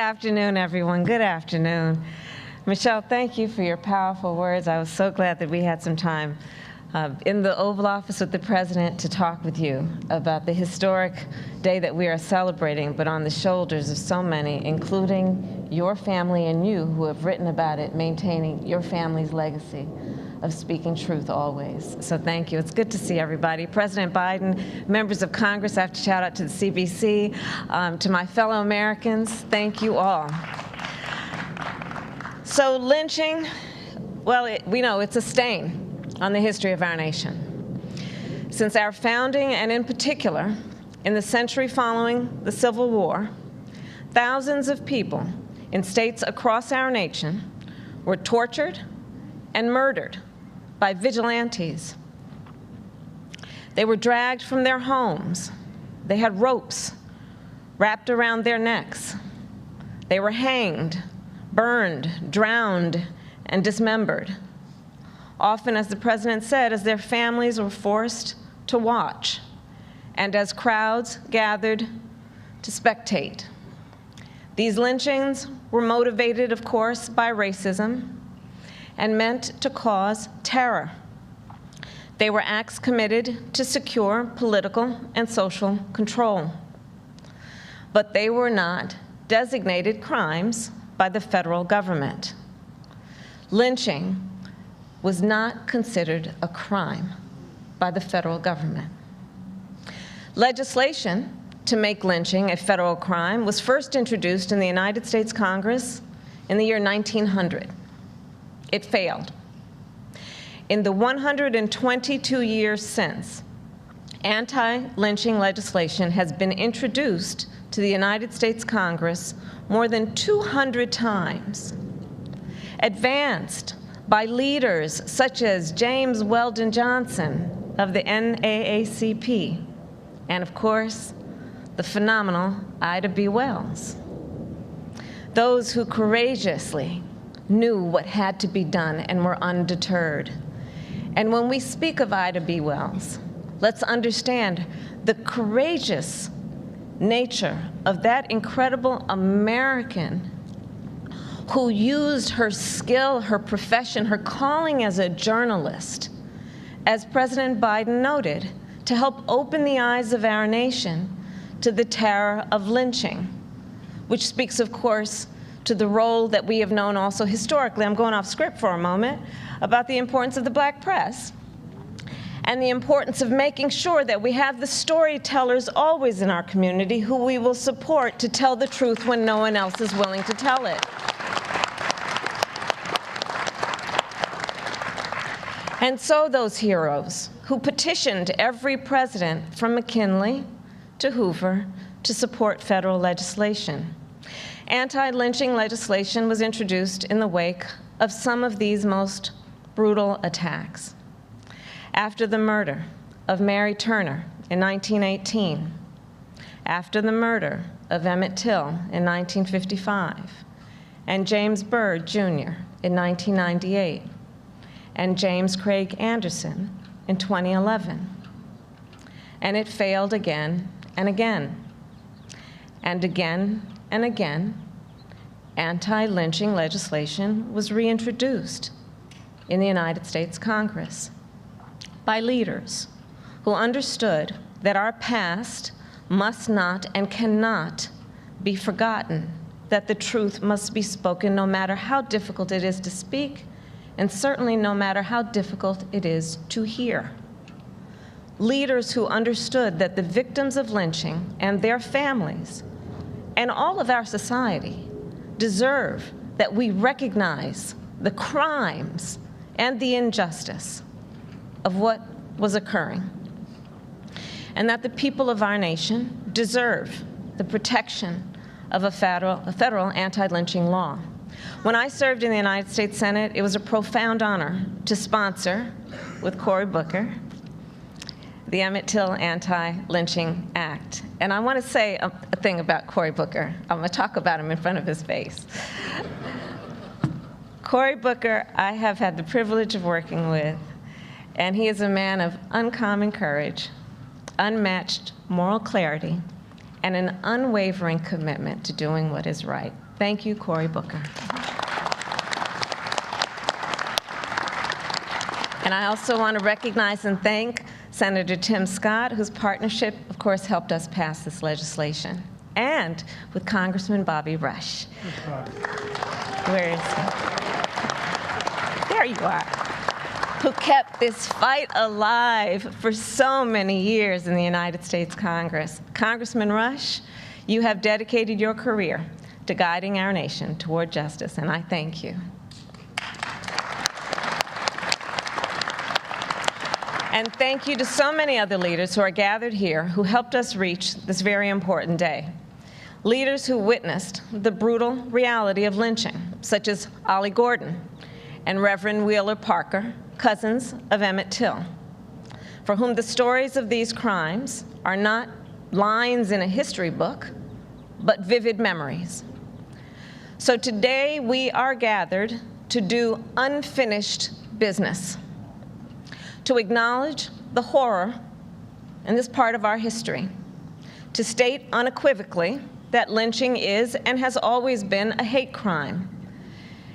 afternoon, everyone. Good afternoon. Michelle, thank you for your powerful words. I was so glad that we had some time in the Oval Office with the President to talk with you about the historic day that we are celebrating, but on the shoulders of so many, including your family and you who have written about it, maintaining your family's legacy of speaking truth always. So thank you. It's good to see everybody. President Biden, members of Congress, I have to shout out to the CBC, to my fellow Americans, thank you all. So lynching, well, we know it's a stain on the history of our nation. Since our founding, and in particular, in the century following the Civil War, thousands of people in states across our nation were tortured and murdered by vigilantes. They were dragged from their homes. They had ropes wrapped around their necks. They were hanged, burned, drowned, and dismembered. Often, as the President said, as their families were forced to watch, and as crowds gathered to spectate. These lynchings were motivated, of course, by racism and meant to cause terror. They were acts committed to secure political and social control. But they were not designated crimes by the federal government. Lynching was not considered a crime by the federal government. Legislation to make lynching a federal crime was first introduced in the United States Congress in the year 1900. It failed. In the 122 years since, anti-lynching legislation has been introduced to the United States Congress more than 200 times, advanced by leaders such as James Weldon Johnson of the NAACP, and of course, the phenomenal Ida B. Wells. Those who courageously knew what had to be done and were undeterred. And when we speak of Ida B. Wells, let's understand the courageous nature of that incredible American who used her skill, her profession, her calling as a journalist, as President Biden noted, to help open the eyes of our nation to the terror of lynching, which speaks, of course, to the role that we have known also historically. I'm going off script for a moment, about the importance of the black press and the importance of making sure that we have the storytellers always in our community who we will support to tell the truth when no one else is willing to tell it. And so those heroes who petitioned every president from McKinley to Hoover to support federal legislation. Anti-lynching legislation was introduced in the wake of some of these most brutal attacks. After the murder of Mary Turner in 1918, after the murder of Emmett Till in 1955, and James Byrd, Jr. in 1998, and James Craig Anderson in 2011. And it failed again and again. And again and again, anti-lynching legislation was reintroduced in the United States Congress by leaders who understood that our past must not and cannot be forgotten, that the truth must be spoken no matter how difficult it is to speak, and certainly no matter how difficult it is to hear. Leaders who understood that the victims of lynching and their families and all of our society deserve that we recognize the crimes and the injustice of what was occurring, and that the people of our nation deserve the protection of a federal anti-lynching law. When I served in the United States Senate, it was a profound honor to sponsor, with Cory Booker, the Emmett Till Anti-Lynching Act. And I want to say a thing about Cory Booker. I'm going to talk about him in front of his face. Cory Booker, I have had the privilege of working with, and he is a man of uncommon courage, unmatched moral clarity, and an unwavering commitment to doing what is right. Thank you, Cory Booker. And I also want to recognize and thank Senator Tim Scott, whose partnership, of course, helped us pass this legislation, and with Congressman Bobby Rush. Where is he? There you are. Who kept this fight alive for so many years in the United States Congress. Congressman Rush, you have dedicated your career to guiding our nation toward justice, and I thank you. And thank you to so many other leaders who are gathered here who helped us reach this very important day. Leaders who witnessed the brutal reality of lynching, such as Ollie Gordon and Reverend Wheeler Parker, cousins of Emmett Till, for whom the stories of these crimes are not lines in a history book, but vivid memories. So today we are gathered to do unfinished business, to acknowledge the horror in this part of our history, to state unequivocally that lynching is and has always been a hate crime,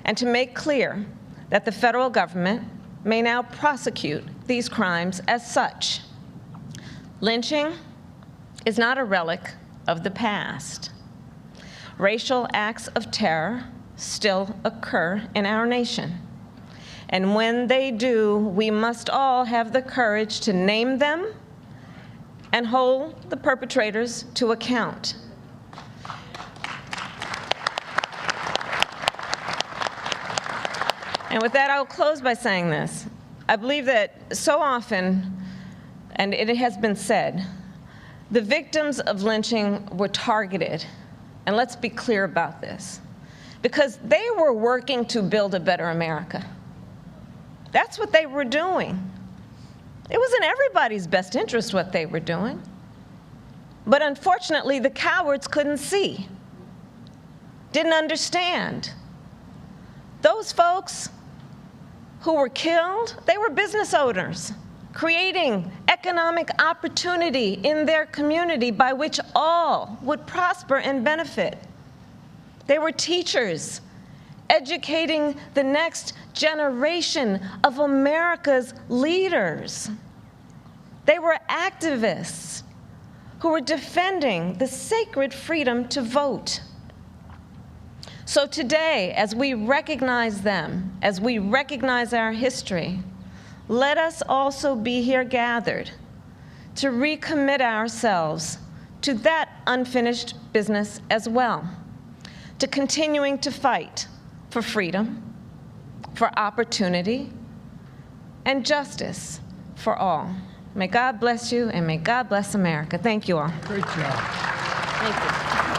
and to make clear that the federal government may now prosecute these crimes as such. Lynching is not a relic of the past. Racial acts of terror still occur in our nation. And when they do, we must all have the courage to name them and hold the perpetrators to account. And with that, I'll close by saying this. I believe that so often, and it has been said, the victims of lynching were targeted. And let's be clear about this, because they were working to build a better America. That's what they were doing. It was in everybody's best interest what they were doing. But unfortunately, the cowards couldn't see, didn't understand. Those folks who were killed, they were business owners, creating economic opportunity in their community by which all would prosper and benefit. They were teachers, educating the next generation of America's leaders. They were activists who were defending the sacred freedom to vote. So today, as we recognize them, as we recognize our history, let us also be here gathered to recommit ourselves to that unfinished business as well, to continuing to fight for freedom, for opportunity, and justice for all. May God bless you, and may God bless America. Thank you all. Great job. Thank you.